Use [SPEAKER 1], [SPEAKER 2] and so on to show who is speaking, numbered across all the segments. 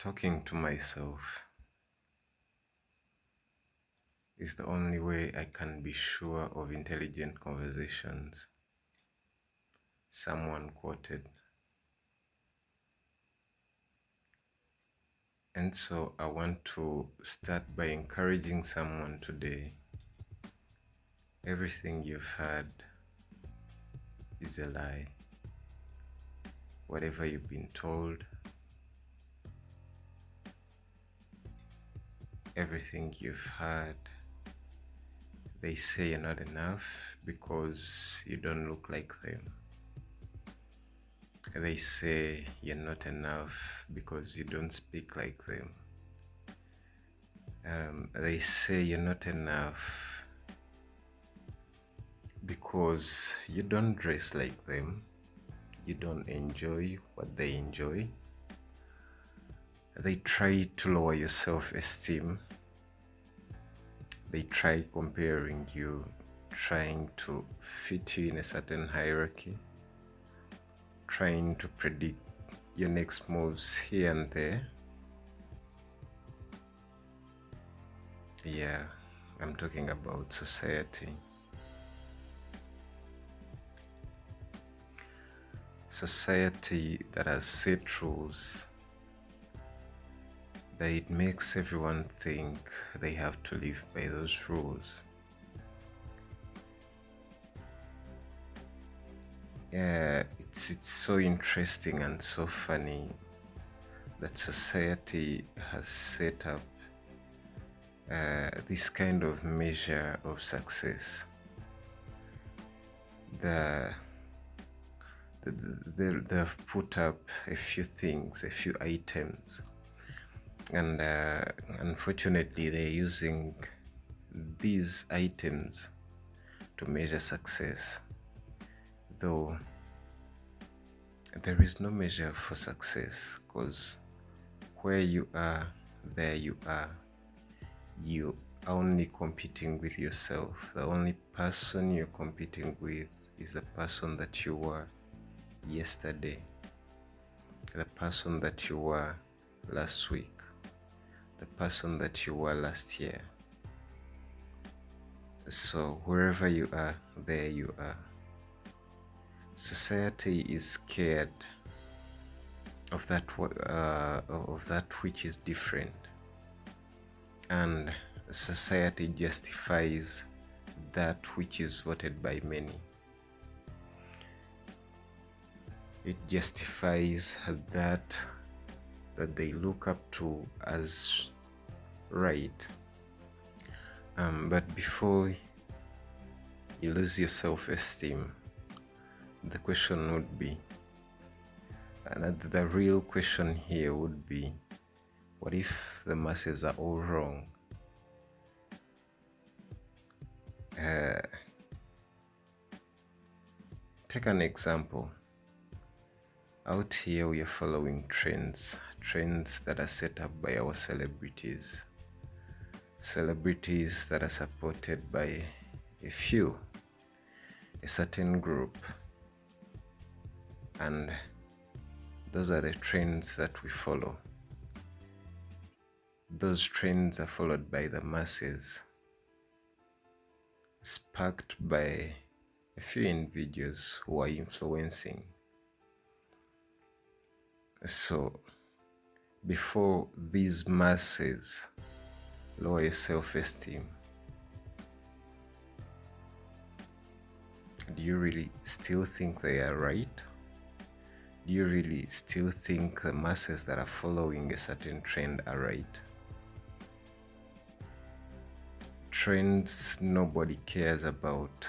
[SPEAKER 1] Talking to myself is the only way I can be sure of intelligent conversations. Someone quoted. And so I want to start by encouraging someone today. Everything you've heard is a lie. Whatever you've been told, everything you've heard, they say you're not enough because you don't look like them. They say you're not enough because you don't speak like them. They say you're not enough because you don't dress like them, you don't enjoy what they enjoy. They try to lower your self-esteem. They try comparing you, trying to fit you in a certain hierarchy, trying to predict your next moves here and there. Yeah, I'm talking about society. Society that has set rules, that it makes everyone think they have to live by those rules. Yeah, it's so interesting and so funny that society has set up this kind of measure of success. They've put up a few things, a few items, and unfortunately they're using these items to measure success, though there is no measure for success, because where you are, there you are. You are only competing with yourself. The only person you're competing with is the person that you were yesterday, the person that you were last week, the person that you were last year. So wherever you are, there you are. Society is scared of that which is different, and society justifies that which is voted by many. It justifies that they look up to as right. But before you lose your self-esteem, the question would be, and the real question here would be, what if the masses are all wrong? Take an example. Out here we are following trends that are set up by our celebrities that are supported by a few, a certain group, and those are the trends that we follow. Those trends are followed by the masses, sparked by a few individuals who are influencing. So before these masses lower your self-esteem, do you really still think they are right? Do you really still think the masses that are following a certain trend are right? Trends nobody cares about.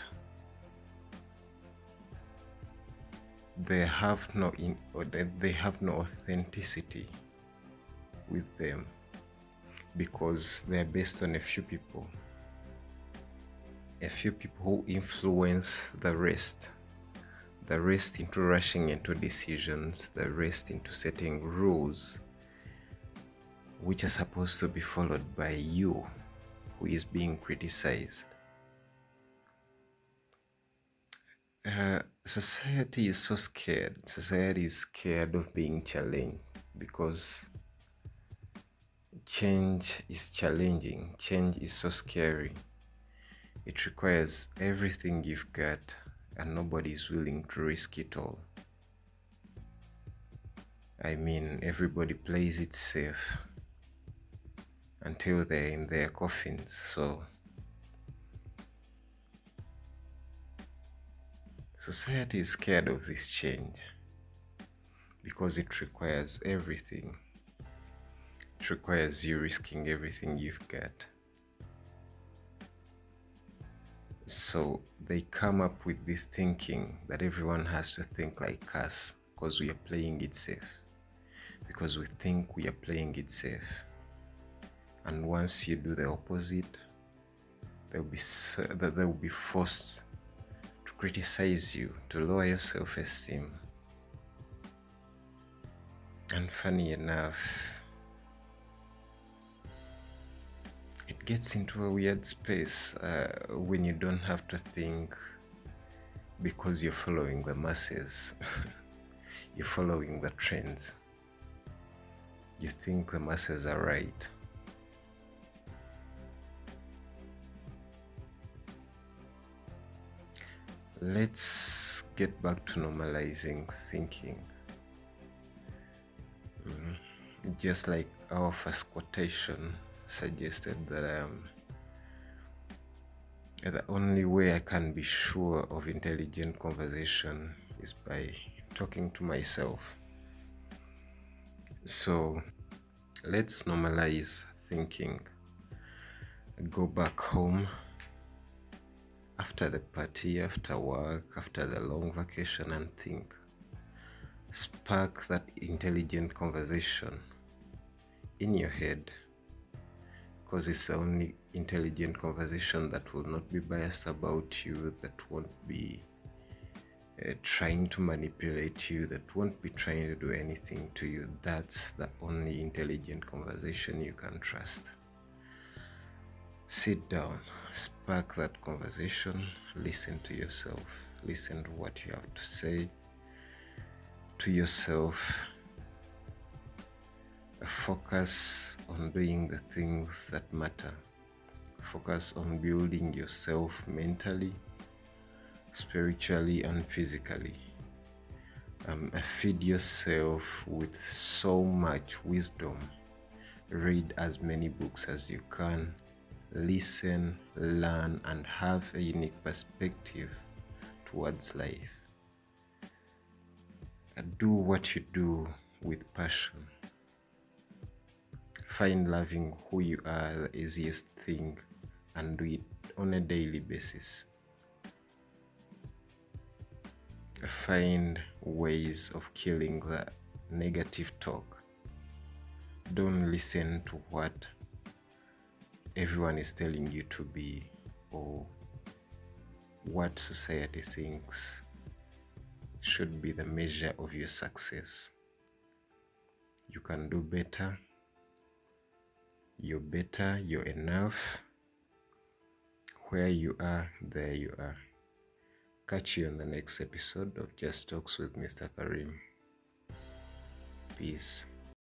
[SPEAKER 1] They have no authenticity with them, because they're based on a few people who influence the rest into rushing into decisions, the rest into setting rules which are supposed to be followed by you who is being criticized. Society is so scared. Society is scared of being challenged, because Change is challenging, change is so scary. It requires everything you've got, and nobody is willing to risk it all. I mean, everybody plays it safe until they're in their coffins. So, society is scared of this change because it requires everything. It requires you risking everything you've got. So they come up with this thinking that everyone has to think like us because we are playing it safe. Because we think we are playing it safe. And once you do the opposite, they'll be forced to criticize you, to lower your self-esteem. And funny enough, it gets into a weird space when you don't have to think because you're following the masses. You're following the trends. You think the masses are right. Let's get back to normalizing thinking. Just like our first quotation suggested that the only way I can be sure of intelligent conversation is by talking to myself. So let's normalize thinking. Go back home after the party, after work, after the long vacation, and think. Spark that intelligent conversation in your head, because it's the only intelligent conversation that will not be biased about you, that won't be trying to manipulate you, that won't be trying to do anything to you. That's the only intelligent conversation you can trust. Sit down, spark that conversation, listen to yourself, listen to what you have to say to yourself. Focus on doing the things that matter. Focus on building yourself mentally, spiritually, and physically. Feed yourself with so much wisdom. Read as many books as you can. Listen, learn, and have a unique perspective towards life. Do what you do with passion. Find loving who you are the easiest thing, and do it on a daily basis. Find ways of killing the negative talk. Don't listen to what everyone is telling you to be or what society thinks should be the measure of your success. You can do better. You're better. You're enough. Where you are, there you are. Catch you on the next episode of Just Talks with Mr. Karim. Peace.